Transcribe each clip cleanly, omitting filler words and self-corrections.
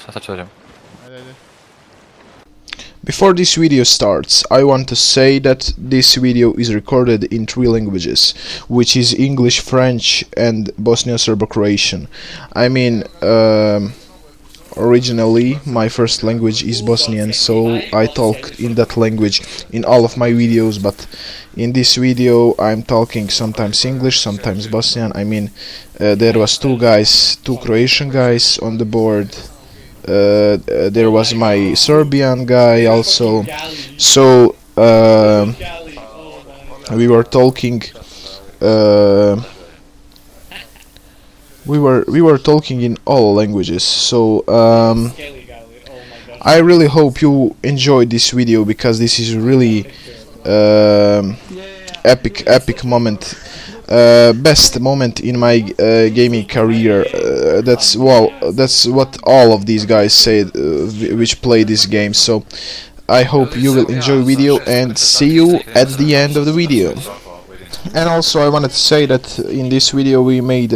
sad ću dođem. Ajde. Before this video starts, I want to say that this video is recorded in 3 languages, which is English, French and Bosnian Serbo-Croatian. I mean, originally my first language is Bosnian, so I talk in that language in all of my videos, but in this video I'm talking sometimes English, sometimes Bosnian. I mean, there was two Croatian guys on the board. There was my Serbian guy also, so we were talking. We were talking in all languages. So I really hope you enjoyed this video, because this is really epic moment. Best moment in my gaming career. That's what all of these guys said which play this game. So I hope you will enjoy video and see you at the end of the video. And also I wanted to say that in this video we meet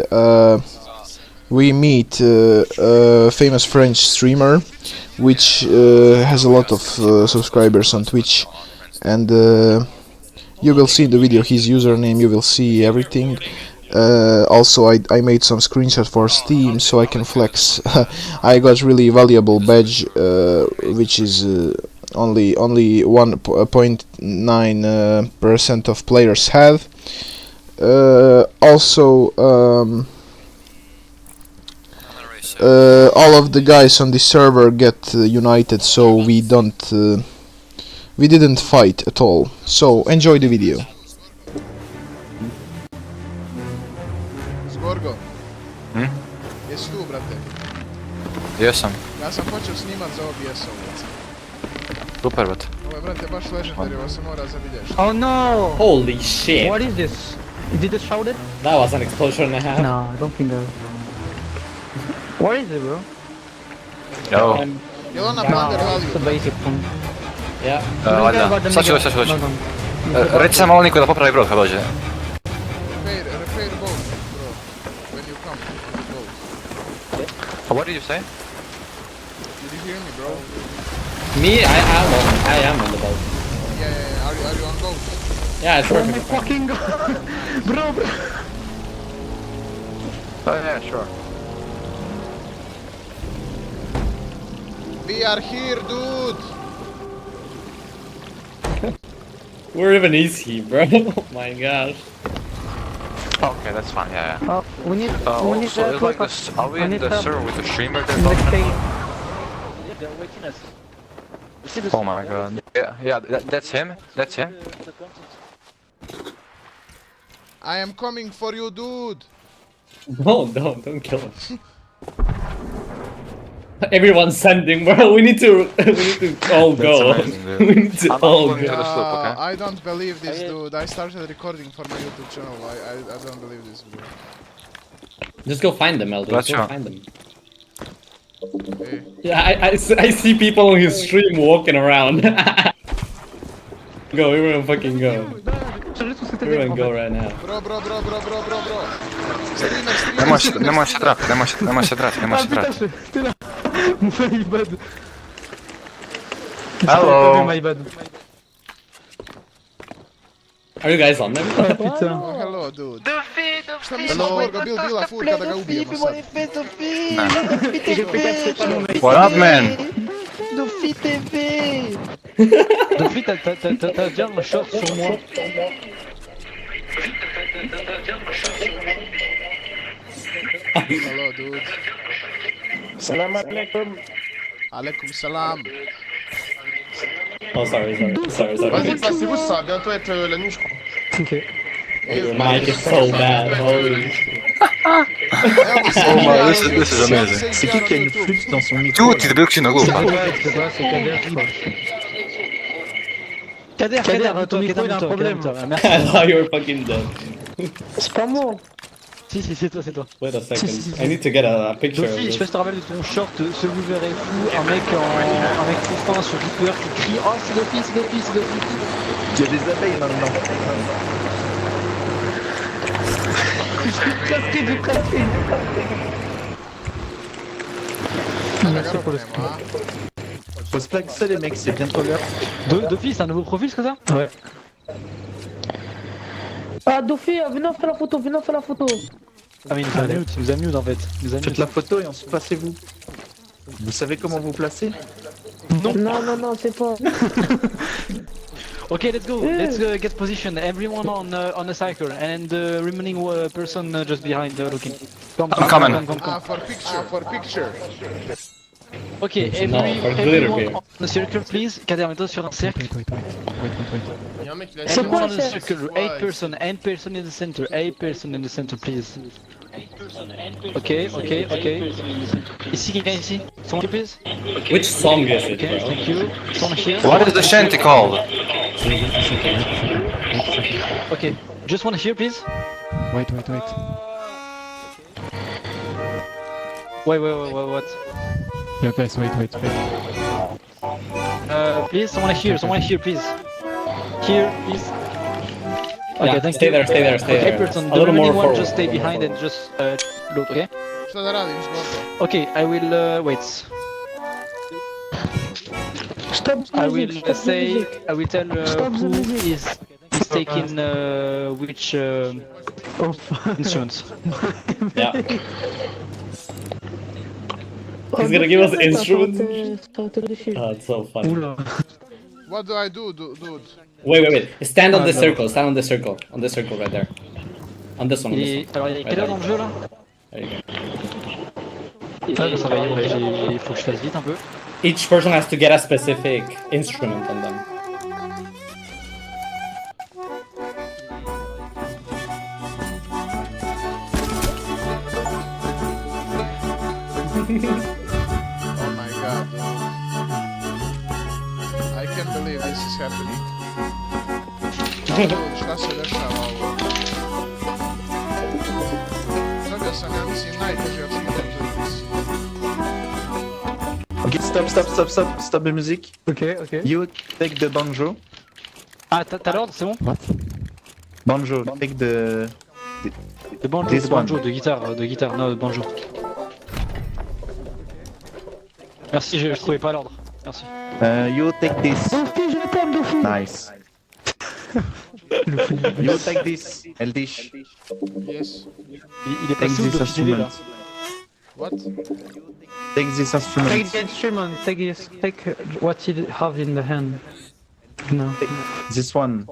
a famous French streamer which has a lot of subscribers on Twitch, and you will see in the video his username, you will see everything. Also I made some screenshots for Steam so I can flex. I got really valuable badge, which is only 1.9% of players have. Also all of the guys on the server get united, so we didn't fight at all. So enjoy the video. Zgorgo. Jesi tu, brate? Jesam. Ja sam počeo snimat za OBS-om. Super, brate. Ovo je, brate, baš legendary, ovo se mora zabilješiti. Oh no! Holy shit! What is this? Did it shout it? That was an explosion and a half. No, I don't think so. What is it, bro? Yo. Je li ona Plunder It's a value? basic one. Yeah. Valjda. Sad ću doći. Reci samo Niko da popravi brod kad dođe. Repair boat, bro. When you come to the boat. What did you say? Did you hear me, bro? Me, I am on the boat. Yeah. Are you on boat? Yeah, it's Oh my perfect. fucking god! Bro! Oh yeah, sure. We are here, dude! Where even is he, bro? Oh my gosh. Okay, that's fine, yeah. Oh, we need So to it's like this, are we in the server with the streamer they're talking about? Oh my god. Yeah, that's him. That's him. I am coming for you, dude! No, don't kill him. Everyone's sending, bro. We need to all go. amazing, dude. We need to I'm all going to go. the slope, okay? I don't believe this, dude. I started recording for my YouTube channel. I don't believe this, bro. Just go find them, Elder. Let's Go go. find them. Hey. Yeah, I see people on his stream walking around. Go, everyone fucking go. Everyone go right now. Bro. Nemoj se drati. My bad. Hello. My bad. Are you guys on them? Pizza. Oh, hello, dude. Šta misliš, Borgo, bila fur kada ga ubijemo sad? What up, man? Dofi TV. Dofi, t'as déjà un shot sur moi. Hello, dude. Salam alaikum. Alaikum salam. Oh, sorry. Vas-y, passez-vous, ça va bientôt être la nuit, je crois. Ok. Your mic is so bad. Holy shit. Oh my, this is amazing. C'est qui a une flûte dans son micro? Čuti, debelčina glupa. C'est quoi, c'est Kader, je crois. Kader, ton micro il a un problème. I thought you were fucking dead. C'est pas moi. Si, c'est toi. Wait a second. I need to get a picture of Dofi, je sais this. pas si tu te rappelles de ton short, ce loser est fou, un mec souffrant sur Twitter qui crie « Oh, c'est Dofi !» Il y a des abeilles maintenant. Je suis casqué du casqué. Merci pour le Faut se placer les mecs, c'est bientôt l'heure. Dofi, c'est un nouveau profil, c'est ça? Ouais. Ah, Dofi, venez faire la photo, venez faire la photo. Ah mais il nous a mute en fait. Il nous a Faites mute. la photo et ensuite placez-vous. Vous savez comment vous placer? Non, c'est pas. Okay, let's go. Let's get position. Everyone on a cycle and the remaining person just behind looking. Come. Ah, for picture. Okay, No, for glitter everyone game. on the circle, please. Kader, mets-toi sur un cercle. Il y a un mec qui l'a C'est Everyone quoi, on the c'est- circle. 8 person, 8 person in the center. 8 person in the center, please. Okay. Ici, quelqu'un ici. Someone, please. Which song is it, Okay, bro? thank you. Someone here. What is the shanty called? Okay, just one here, please. Wait. Wait, what? Yeah, guys, wait. Please, someone here, please. Here, please. Okay, Yeah, thank stay you. there, stay there, stay Okay, there. person, A the little more remaining one forward. just stay a little behind more and just look, okay? Šta da radiš, Gordo? Okay, I will wait. Stop the I music, will stop the say, music. I will tell Stop the who music. is taking which instruments. Yeah. He's gonna give us instruments. It's so funny. Oula. What do I do, dude? Wait. Stand on this no. circle. Stand on this circle. On this circle right there. On this one. On this one. Alors, il y a quelle heure dans le jeu là? There you go. Ah, ça va, il faut que je fasse vite un peu. Each person has to get a specific instrument on them. Oh my god, dude. I can't believe this is happening. Dude, šta se dešava ovo? Dobio sam, ja mislim, najteži achievement u igrici. Ok, stop the music. Okay. You take the banjo. Ah, t'as l'ordre, c'est bon? Banjo, take the... De banjo, This de banjo, one. de guitare, non, de banjo. Merci, je trouvais pas l'ordre. Merci. You take this. Dofi, je t'aime, Dofi. Nice. You take this. Eldish. Yes. Il est pas Take souple this de filer là. instrument. What? Take this instrument. Take the instrument, take what you have in the hand. No. This one.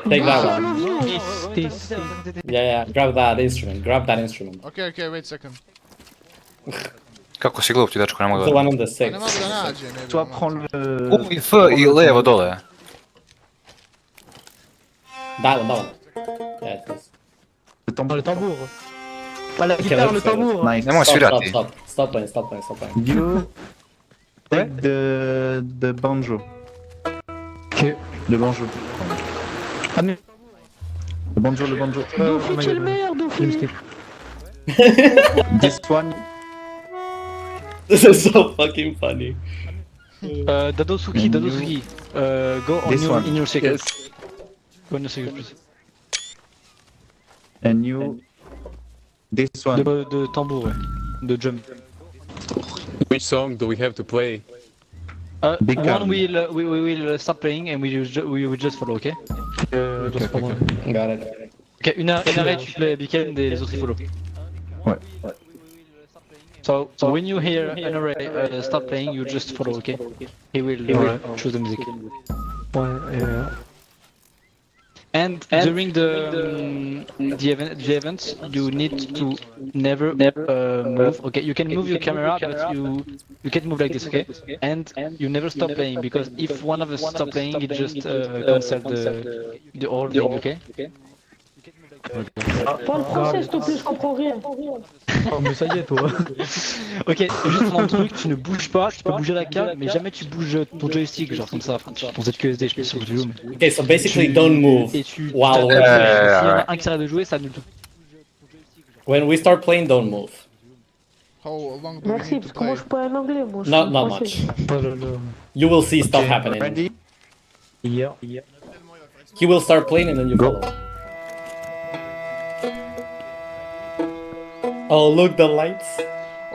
Take that one. This. Yeah. Grab that instrument. Grab that instrument. Okay, wait a second. Kako si glup ti dečko, ne mogu The da... one on the Pa six. ne mogu da nađem, ne Toi, bi prends le... U i F i levo dole. That one. Yeah, it is. Le tambour. Le tambour. Pas la guitare, le tambour. Nice. Nemoj svirati. Stop playing. You take the banjo. Ok. Le banjo. Ah mais... Le banjo. Dofi, tu es le meilleur, Dofi. This one. This is so fucking funny. Dadosuki. Go on This one. in your circle. Yes. Go in your circle, please. And you... This one. De tambour, ouais. De drum. Which song do we have to play? Big One calm. we will start playing and we will just follow, okay? Just follow. Got it. Ok, une arrête, tu play Biken et les autres ils follow. Ouais. So when you hear an array start playing, you just follow, okay? He will choose the music. Ouais, And during the events, you need to never move. Okay, you can move your camera, but you can't move like this, okay? And you never stop playing because if one of us stop playing, it just cancel the whole thing, okay? Parle français, s'il te plaît, je comprends rien. Oh mais ça y est toi. Ok, juste un truc, tu ne bouges pas, tu peux bouger la cam, mais jamais tu bouges ton joystick, genre comme ça, ton ZQSD, je sais pas si tu veux, mais... Okay, so basically don't move Et tu... while we're S'il y playing. en a un qui s'arrête de jouer, ça annule tout. When we start playing, don't move. How long do we Merci, need to parce que moi play? je parle en anglais, moi. je Not suis much. français. You will see stuff happening. Ready? Yeah. He will start playing and then you follow. Oh, look, the lights.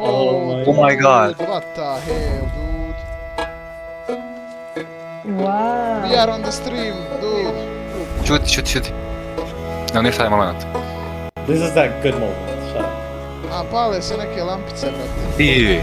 Oh my god. What the hell, dude? Wow. We are on the stream, dude. Šuti. Evo ništa je moment. This is that good moment. Shut up. A, pale se neke lampice, brate. I.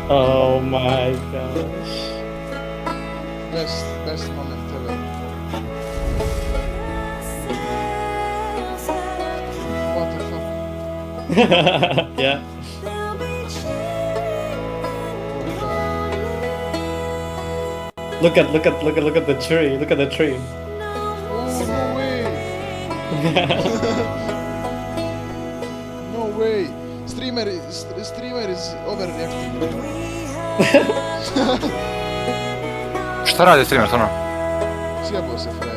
Oh my gosh. Best moment ever. What the fuck? Yeah. Look at the tree. Look at the tree. Oh, no way! No way! Streamer is overreacting. Šta radi streamer, stvarno? Sjebao se frajer.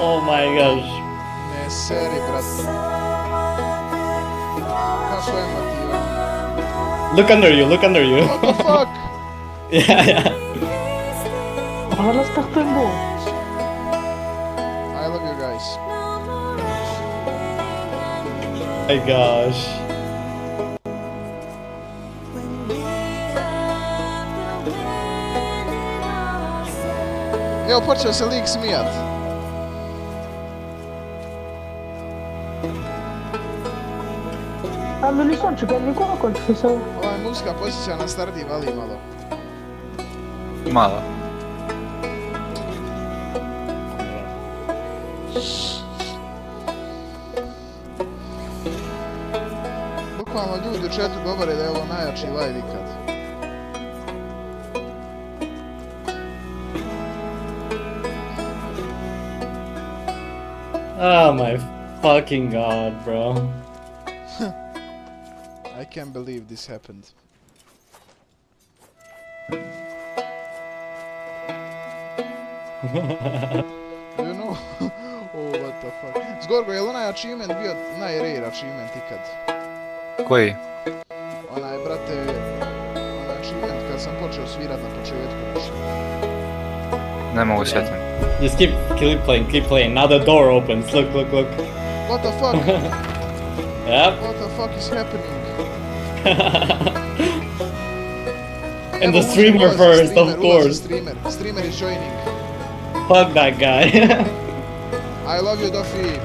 Oh my gosh. Ne seri, brate. Kako emotivan. Look under you. What the fuck? Yeah. Hvala startem bon. I love you guys. My gosh. Evo, počeo se lik smijat. Ah mais Lucian, tu gagnes quoi quand tu fais ça? Ova je muzika posjeća na Stardi, vali malo. Malo. Bukvalno ljudi u chatu govore da je ovo najjači live ikad. Oh my fucking god, bro. I can't believe this happened. Do you know? Oh, what the fuck. Zgorgo, je li onaj achievement bio najrare achievement ikad? Koji? Onaj, brate, onaj achievement kad sam počeo svirat na početku. Ne mogu sjetiti. Just keep playing. Now the door opens. Look. What the fuck? Yep. What the fuck is happening? And the streamer first, of course. Streamer is joining. Fuck that guy. I love you, Duffy.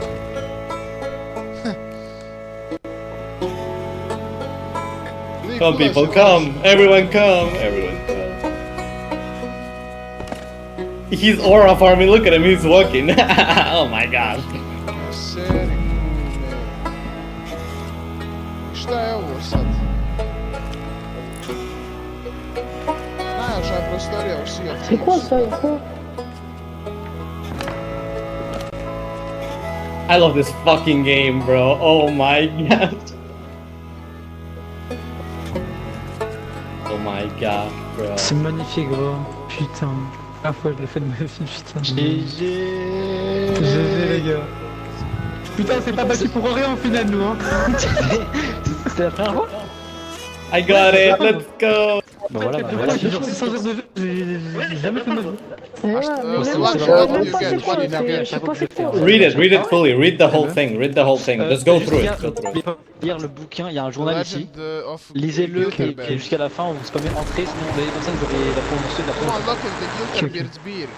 Come people, come. Everyone come. He's aura farming. Look at him. He's walking. Oh my god. Seri, šta je ovo sad? Najjača prostorija u Sea of C'est quoi Thieves. ça? Y'a quoi? I love this fucking game, bro. Oh my god. Oh my god, bro. C'est magnifique, gros. Putain. La fois, je l'ai fait de ma vie, putain. GG, les gars. Putain, c'est pas battu pour rien au final, nous, hein. C'était la première fois? I got it. Let's go. Bah voilà. J'ai genre 600 heures de jeu, j'ai jamais fait de ma vie. Ouais, What mais do you get? What do you get? je sais pas c'est quoi. Read it fully. Read the whole thing. Just go through it. N'oubliez pas de lire le bouquin, il y a un journal ici. Legend of Lisez-le et Gilderberg. jusqu'à la fin, on vous spammez entrée, sinon vous avez comme ça, vous aurez la promotion de la Come on, promotion. look at the Gilderberg's beard.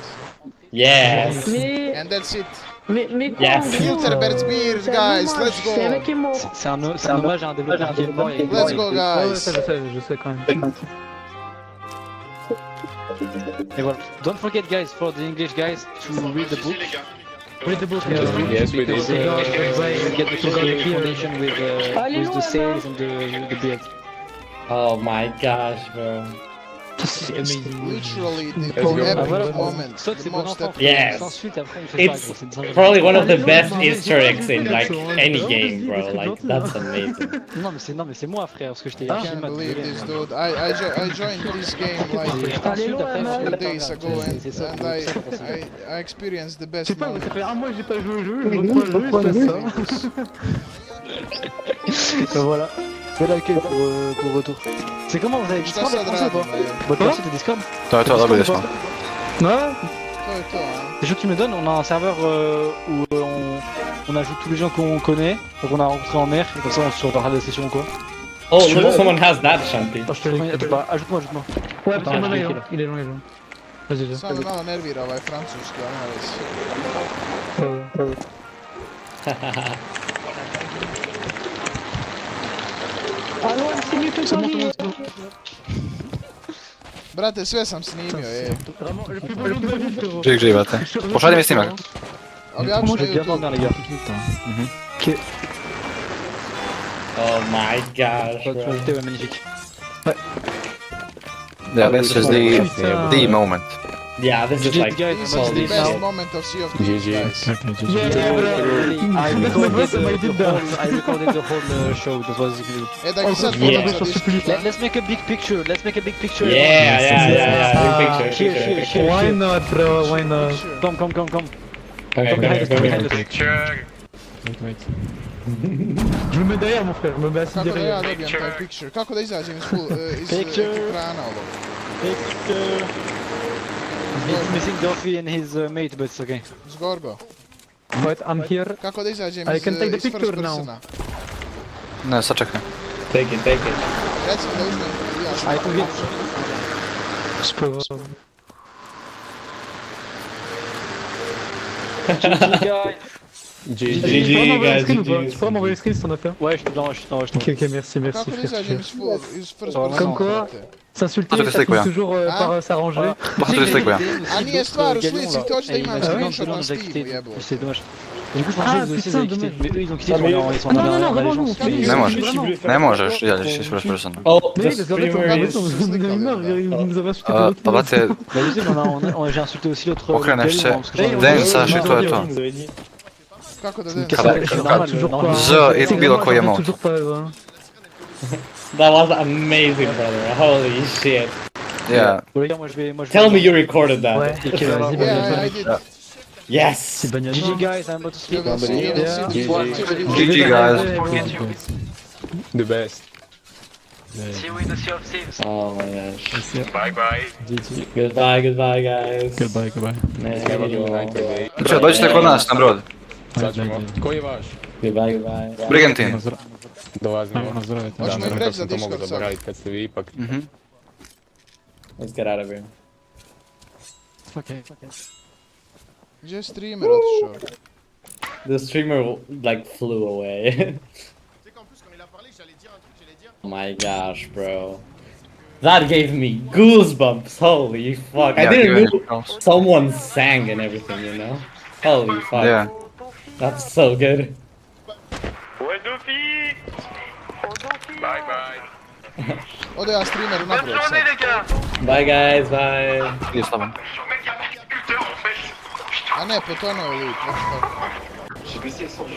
Yes. Mais And that's it. quoi? Yes. Gilderberg's beard, C'est un guys. hommage, Let's c'est un mec go. qui est mort. C'est un hommage à un développeur qui est mort. Let's go, Ouais, ouais, guys. ça, je sais quand même. Et voilà. Don't forget, guys, for the English guys, to read the book. Read the book, Yes, we did. Because, you get the foundation with the Alléluia, sails and the beard. Oh my gosh, bro. This is literally the Let's go. epic moment. SOT, The c'est bon most enfant. epic. Yes. S'ensuite, après, on fait pas, It's gros, c'est une singerie. probably one of the best Easter eggs in like any game, bro. Like that's amazing. Non, mais c'est moi, frère, parce que j'étais I archi can't mad. believe this, dude. I joined this game like Ensuite, après, a on few fait days ago and I experienced the Je best sais pas, moment. ça fait un mois que j'ai pas joué au jeu, je reprends le jeu, je fais ça. Voilà. Bel accueil pour retour. C'est comment, vous avez Discord Šta en sad français ou pas? radimo? Votre perso de Discord? To je to, dobili Discord smo. ou pas? Ouais. To je to, a? Les gens qui me donnent, on a un serveur où on ajoute tous les gens qu'on connaît, donc on a rencontré en mer, et comme ça on se surveillera des sessions ou quoi. Oh, look, someone has that, Shanti. Attends, je te l'ai. Bah, ajoute-moi. Ouais, Attends, parce que maintenant je il vais est long, il est long. Vas-y, vas-y. Samo me malo nervira ovaj francuski, ali nema veze. Allô, c'est mieux que ça. Brate, sve sam snimio, Vraiment, le plus beau jeu de ma vie, frérot. Uživate. Pošalji mi snimak. Objaviš Moi na j'ai bien YouTube. dormi les gars. Oh my gosh, Tu bro. m'as invité, ouais, magnifique. Yeah, this is the moment. Yeah, this is like guys, This I'm is about the to best leave now. moment of Sea of Thieves, guys. I recorded the whole show, that was really... Da ga sad Yeah. možemo diskutiti. Let's make a big picture, yeah. Big picture, Here, picture. here. Why not, bro? Why not? Come. Okay, Behind us. Wait. Je me mets derrière, mon frère, je me mets assis Kako da ja derrière. dobijem taj picture? Kako da izađem iz Picture. ekrana ovog? Picture. He's missing Duffy and his mate, but it's okay. Zgorgo. Wait, I'm here. Kako da izađem I iz can take the first picture now. persona? Ne, sad čekaj. Take it. Reci mi da uzmem ja I can get... C'est pas grave. GG, guys, Tu peux GG. m'envoyer le screen si t'en as fait? Ouais, je te l'envoie. Ok, merci, merci, Kako da frère. izađem iz first Comme persona? quoi? brate? S'insulter, Ah, je ça sais quoi. finit toujours par s'arranger. Pošto ti slikujem. A nije stvar u slici, hoću da imam screenshot na Steamu, jebo. C'est dommage. Et du coup, je pensais que vous aussi, vous avez quitté. Mais eux, ils ont quitté, Ah, mais- genre, ils sont en Non, non, arrière, non, les vraiment, gens nous, se on payent. Ne možeš, Vraiment. ne možeš izađeš iz first person. Oh, Mais the oui, parce qu'en fait, streamer on is... en a eu marre, il nous avait insulté Pa pour l'autre. brate, Bah, je sais, j'ai insulté aussi l'autre. okreneš se, parce que j'en ai- densaš i to je to. Kako da C'est normal, Toujours normal. pas. Z i C'est bilo vraiment, koji j'en ai emote. toujours pas, ouais. That was amazing, brother. Holy shit. Yeah. Bon, les gars, moi je vais. Tell me you recorded that. Ouais, ok, vas-y, Yeah, I vas-y. did. Yes. C'est bagnat. GG guys, I'm about to sleep. You will see, you will see. GG guys. The best. See you in the Sea of Thieves. Oh my gosh. Bye. GG. Goodbye, guys. Goodbye. Man. Čo, dođite kod nas na brod. Sad ćemo. Koji je vaš? Goodbye. Brigantin. Dolazimo. Hoćemo im nekako reći za sam to mogao Discord sad. zaboraviti kad ste vi ipak. Let's get out of here. Gdje je streamer otišao? The streamer like flew away. Oh my gosh, bro. That gave me goosebumps. Holy fuck. I Yeah, didn't even know else. someone sang and everything, you know? Holy fuck. Yeah. That's so good. Ode ja streameru na brod sad. Bye, guys. Bye. Ide slaban. A ne, potonuo je lik, what the fuck.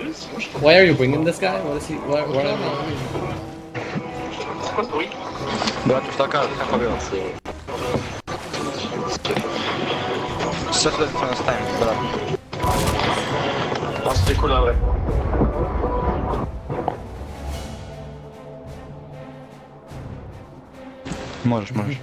Why are you bringing this guy? What is he? Why are Potonuo you... je lik. Brate, šta kaže, kako bilo? Sve što se nastavim, brate. Možeš.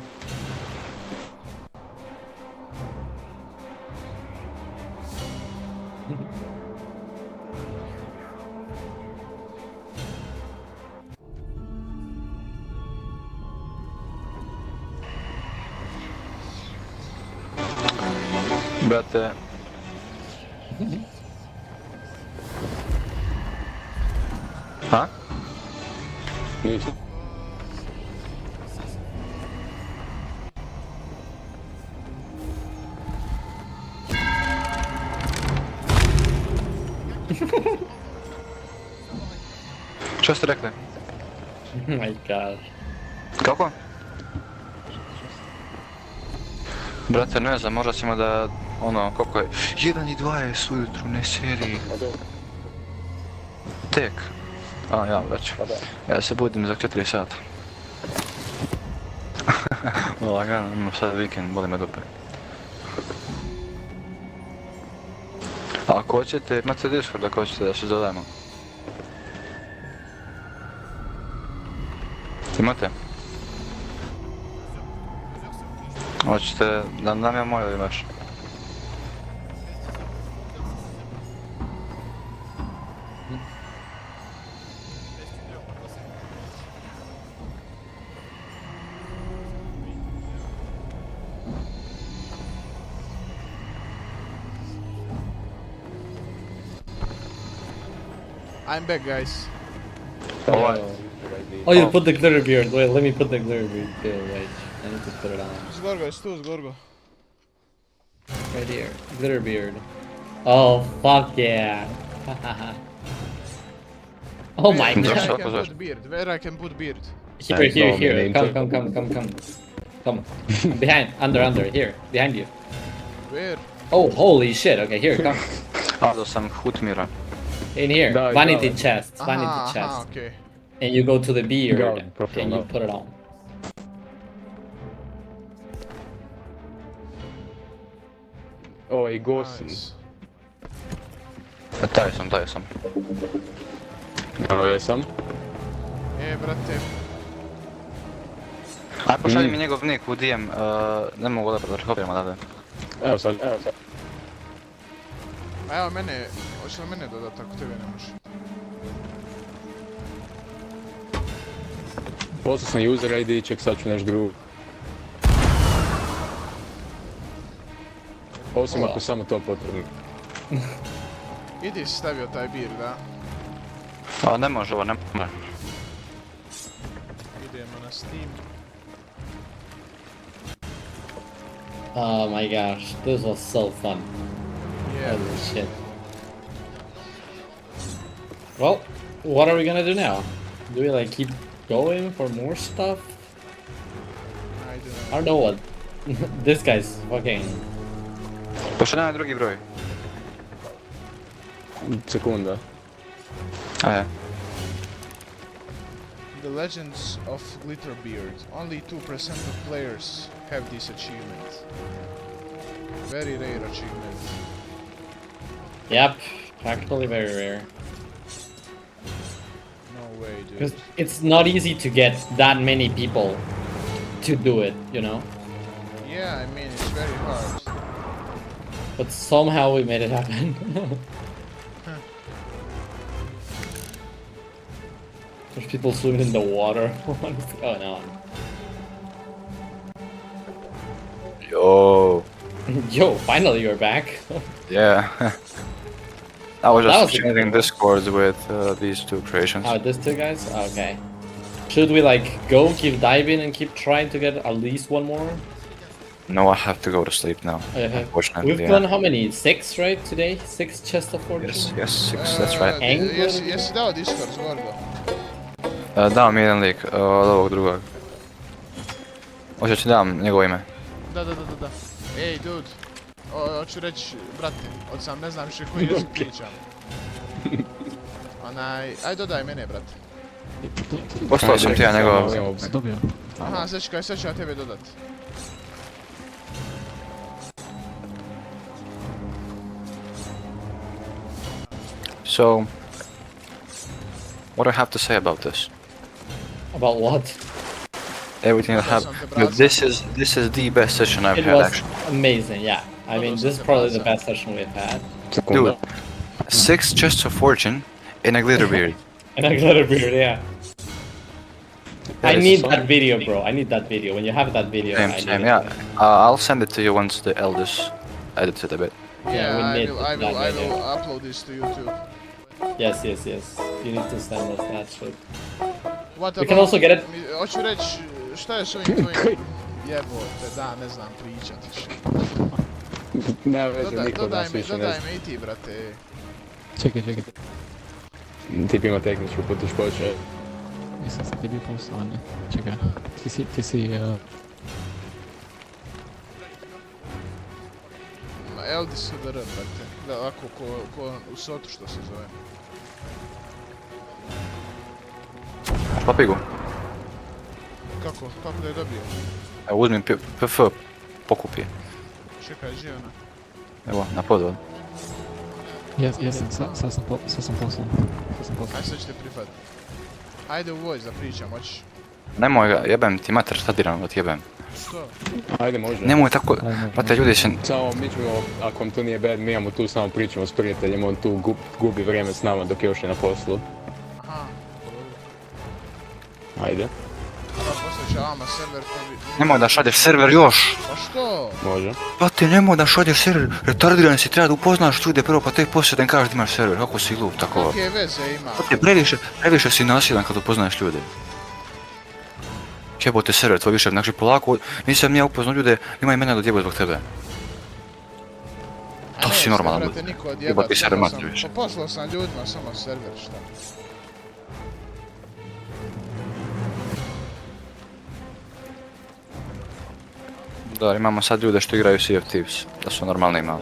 Brate. Ha? Ništa. Čo ste rekli? Oh my gosh. Kako? Brate, ne znam, možda ćemo da, ono, koliko je... 1 i 20 ujutru, ne seriji. Tek. A, ja već. Ja se budim za 4 sata. Lagano, imam sad vikend, boli me dupe. Ako hoćete, imate Discord ako hoćete da se dodajemo. Imate? Hoćete da nam ja moj ili vaš? I'm back, guys. Ovaj. Oh, you put the glitter beard. Wait, let me put the glitter beard too. Wait, I need to put it on. Zgorgo, jesi tu, Zgorgo? Right here. Glitter beard. Oh, fuck yeah. Oh my Where god. I can put beard? Where I can put beard? Here. Come. Come. Behind, under, here. Behind you. Where? Oh, holy shit. Okay, here, come. Ado sam Hutmira. In here. Da, Vanity da. chest. Vanity Aha, chest. aha, okej. And you go to the beard Go, profile, and you no. put it on. Ovaj Gosin. Nice. Taj sam. Evo jesam. Brate. Aj pošalji mi njegov nick u DM, ne mogu da prekopiram odavde. Evo sad. A evo mene, hoće li mene dodat ako tebe ne može? Poslao sam user ID, ček sad ću nešto drugo. Osim ako samo to potrebno. Idi si stavio taj beard, da? A ne može ovo, ne može. Idemo na Steam. Oh my gosh, this was so fun. Yeah. Holy shit. Well, what are we gonna do now? Do we like keep going for more stuff? I don't know what. This guy's fucking... Pošalji nam drugi broj. Sekunda. Ajde. The Legends of Glitterbeard. Only 2% of players have this achievement. Very rare achievement. Yep, actually very rare. No way, dude. Because it's not easy to get that many people to do it, you know? Yeah, I mean, it's very hard. But somehow we made it happen. There's people swimming in the water. What's going on? Yo. Yo, finally you're back. Yeah. I was That just was sharing Discord with these two creations. Oh, these two guys? Okay. Should we like go, keep diving and keep trying to get at least one more? No, I have to go to sleep now. Unfortunately, We've done how many? 6, right, today? 6 chests of fortune? Yes, 6, that's right. Jesi dao Discord, Zgorgo? Dao mi jedan lik od ovog drugog. Hoće ti dam njegovo ime. Da. Ej, dude. Hoću reći, brate, od sam ne znam više koji jezik pričam. Aj dodaj mene, brate. Poslao sam ti ja njegovo. Dobio. Aha, sad ću ja tebe dodat. So, what do I have to say about this? About what? Everything that happened. This is the best session I've It had was actually. amazing, yeah. I mean, this is probably the best session we've had. Dude, 6 chests of fortune in a glitter beard. And a glitter beard, yeah. I need that video, bro. I need that video. When you have that video, I need Same, it. yeah. I'll send it to you once the eldest edits it a bit. Yeah, we need I that will video. upload this to YouTube. Yes. You need to send us that shit. What We can also get it. Hoću reći, šta je s ovim tvojim... Jebote, da, ne znam pričat više. Nema veze, niko od nas više ne Dodaj zna. me i ti, brate. Čekaj. Tip ima tehničku poteškoću. Nisam se tebi poslao, ne. Čekaj. Ti si... LDSDR, brate. Da, ovako, ko u SOT-u što se zove. Papigu. Kako da je dobio? Evo uzmi PF, pokupi. Čekaj, gdje je ona? Evo, na podvod. Jesam, sad sam poslan. Ajde, sad ćete prihvatiti. Ajde u voice da pričam, hoćeš? Nemoj ga, jebem ti mater, šta diram ga ti jebem. Što? Ajde, može. Nemoj tako, brate, ljudi se... Samo mi ćemo, ako vam to nije bad, mi imamo tu samo pričamo s prijateljem, on tu gubi vrijeme s nama dok je još je na poslu. Aha. Ajde. Onda poslije će vama server koji bi... Nemoj da šalješ server još! Pa što? Može. Brate, nemoj da šalješ server, retardiran si, treba da upoznaš ljude prvo, pa tek poslije da im kažeš da imaš server, kako si glup, tako... Kakve veze ima? Brate, previše si nasilan kad upoznaješ ljude. Jebote server tvoj više, znači polako, nisam ja upoznao ljude, ima i mene da djebaju zbog tebe. To si normalan, brate, niko jebati odjebati, server samo sam... mati više. Pa poslao sam ljudima samo server, šta? Da, imamo sad ljude što igraju Sea of Thieves, da su normalni imali.